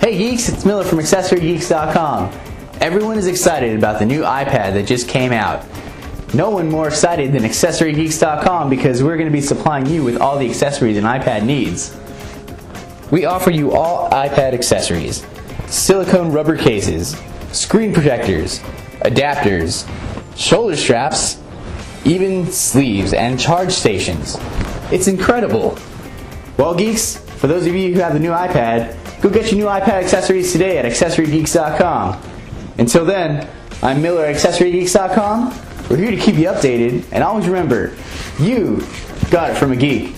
Hey geeks, it's Miller from AccessoryGeeks.com. Everyone is excited about the new iPad that just came out. No one more excited than AccessoryGeeks.com because we're going to be supplying you with all the accessories an iPad needs. We offer you all iPad accessories: silicone rubber cases, screen protectors, adapters, shoulder straps, even sleeves and charge stations. It's incredible. Well geeks, for those of you who have the new iPad, go get your new iPad accessories today at AccessoryGeeks.com. Until then, I'm Miller at AccessoryGeeks.com. We're here to keep you updated, and always remember, you got it from a geek.